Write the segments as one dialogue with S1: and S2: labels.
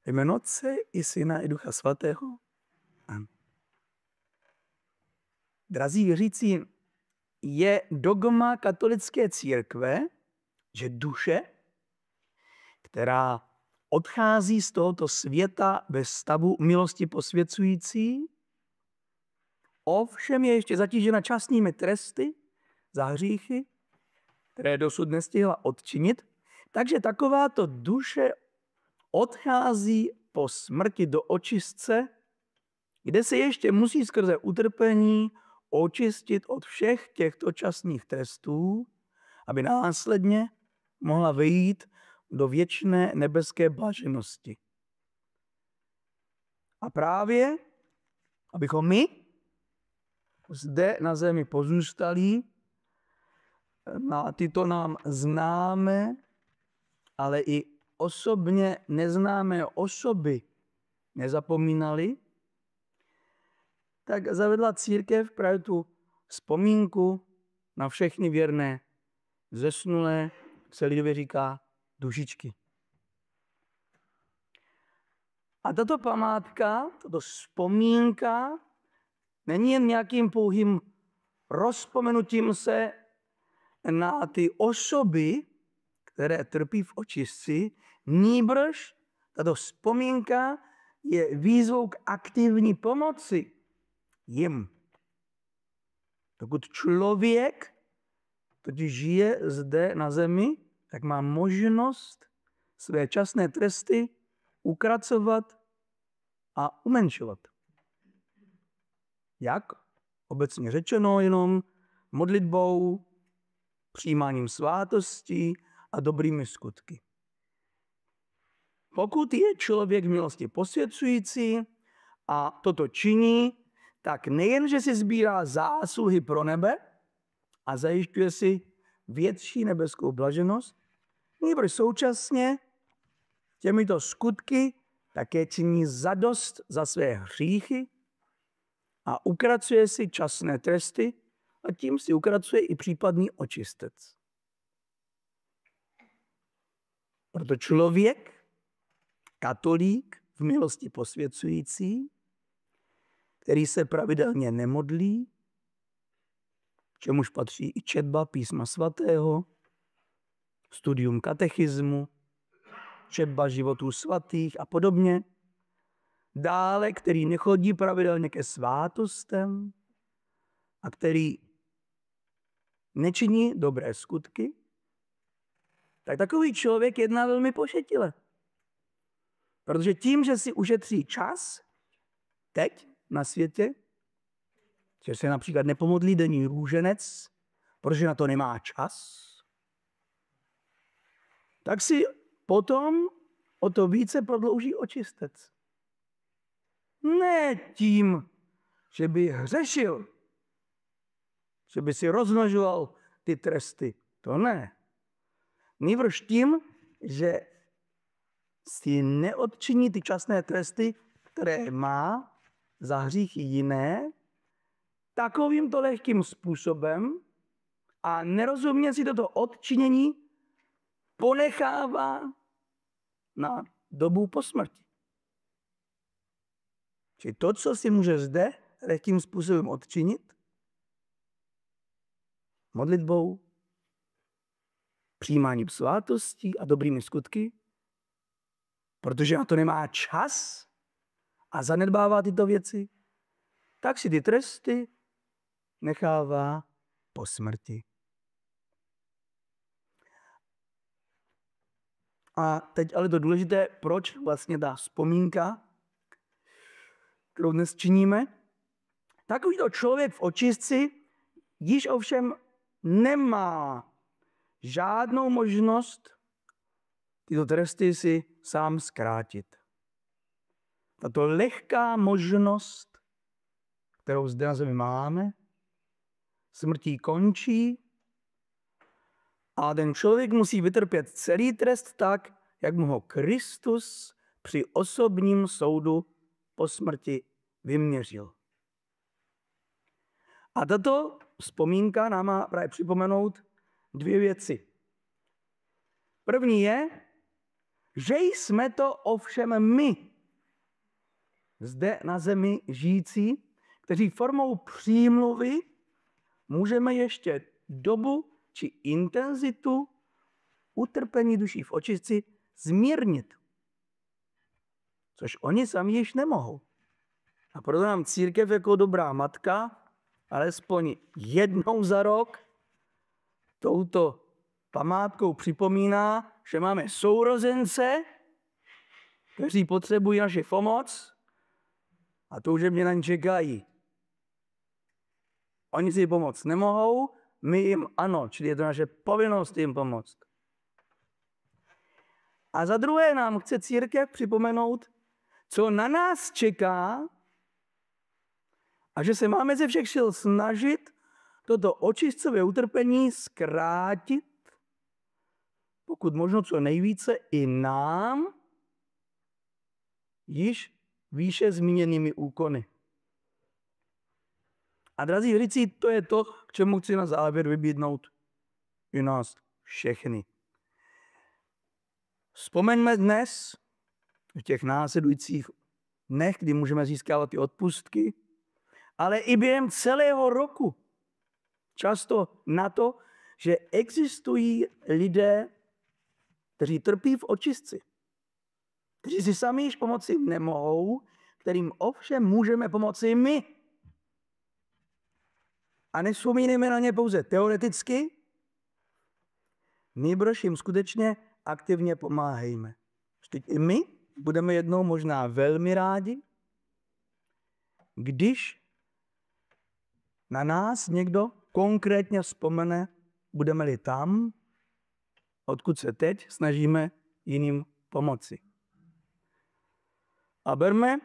S1: Jméno Otce i Syna i Ducha Svatého. Amen. Drazí věřící, je dogma katolické církve, že duše, která odchází z tohoto světa ve stavu milosti posvěcující, ovšem je ještě zatížena časnými tresty za hříchy, které dosud nestihla odčinit, takže takováto duše odchází po smrti do očistce, kde se ještě musí skrze utrpení očistit od všech těchto časných trestů, aby následně mohla vejít do věčné nebeské blaženosti. A právě, abychom my zde na zemi pozůstali, na tyto nám známé, ale i osobně neznámé osoby nezapomínali, tak zavedla církev právě tu vzpomínku na všechny věrné zesnulé, se lidově říká dušičky. A tato památka, tato vzpomínka není jen nějakým pouhým rozpomenutím se na ty osoby, které trpí v očistci, nýbrž tato vzpomínka je výzvou k aktivní pomoci jim. Dokud člověk totiž žije zde na zemi, tak má možnost své časné tresty ukracovat a umenšovat. Jak? Obecně řečeno jenom modlitbou, přijímáním svátostí a dobrými skutky. Pokud je člověk v milosti posvěcující a toto činí, tak nejen, že si sbírá zásluhy pro nebe a zajišťuje si větší nebeskou blaženost, nýbrž současně těmito skutky také činí zadost za své hříchy a ukracuje si časné tresty a tím si ukracuje i případný očistec. Proto člověk, katolík v milosti posvěcující, který se pravidelně nemodlí, čemuž patří i četba písma svatého, studium katechismu, četba životů svatých a podobně, dále, který nechodí pravidelně ke svátostem a který nečiní dobré skutky, tak takový člověk jedná velmi pošetile. Protože tím, že si ušetří čas teď na světě, že se například nepomodlí denní růženec, protože na to nemá čas, tak si potom o to více prodlouží očistec. Ne tím, že by hřešil, že by si rozmnožoval ty tresty. To ne. Nýbrž tím, že si neodčiní ty časné tresty, které má za hříchy jiné, takovýmto lehkým způsobem a nerozumně si toto odčinění ponechává na dobu po smrti. Čili to, co si může zde lehkým způsobem odčinit, modlitbou, přijímáním svátostí a dobrými skutky, protože na to nemá čas a zanedbává tyto věci, tak si ty tresty nechává po smrti. A teď ale to důležité, proč vlastně ta vzpomínka, kterou dnes činíme, takovýto člověk v očistci již ovšem nemá žádnou možnost tyto tresty si sám zkrátit. Tato lehká možnost, kterou zde na zemi máme, smrtí končí a ten člověk musí vytrpět celý trest tak, jak mu ho Kristus při osobním soudu po smrti vyměřil. A tato vzpomínka nám má právě připomenout dvě věci. První je, že jsme to ovšem my, zde na zemi žijící, kteří formou přímluvy můžeme ještě dobu či intenzitu utrpení duší v očistci zmírnit. Což oni sami již nemohou. A proto nám církev jako dobrá matka, alespoň jednou za rok, touto památkou připomíná, že máme sourozence, kteří potřebují naši pomoc a toužebně na ně čekají. Oni si pomoct nemohou, my jim ano, čili je to naše povinnost jim pomoct. A za druhé nám chce církev připomenout, co na nás čeká a že se máme ze všech sil snažit toto očistcové utrpení zkrátit, pokud možno co nejvíce i nám, již výše zmíněnými úkony. A drazí věřící, to je to, k čemu chci na závěr vybídnout i nás všechny. Vzpomeňme dnes, v těch následujících dnech, kdy můžeme získávat ty odpustky, ale i během celého roku často na to, že existují lidé, kteří trpí v očistci, kteří si sami již pomoci nemohou, kterým ovšem můžeme pomoci my. A nevzpomínejme na ně pouze teoreticky, nýbrž jim skutečně aktivně pomáhejme. Vždyť i my budeme jednou možná velmi rádi, když na nás někdo konkrétně vzpomene, budeme-li tam, odkud se teď snažíme jiným pomoci. A berme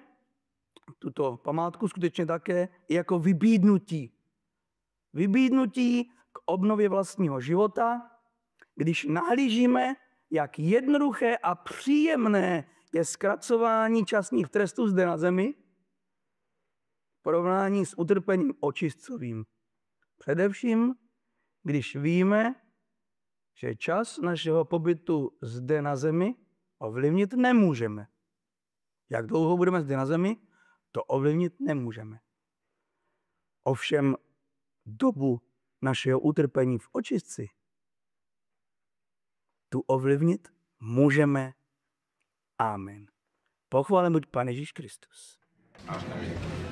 S1: tuto památku skutečně také jako vybídnutí. Vybídnutí k obnově vlastního života, když nahlížíme, jak jednoduché a příjemné je zkracování časných trestů zde na zemi, v porovnání s utrpením očistcovým. Především, když víme, že čas našeho pobytu zde na zemi ovlivnit nemůžeme. Jak dlouho budeme zde na zemi, to ovlivnit nemůžeme. Ovšem dobu našeho utrpení v očistci tu ovlivnit můžeme. Amen. Pochválen buď Pán Ježíš Kristus.
S2: Amen.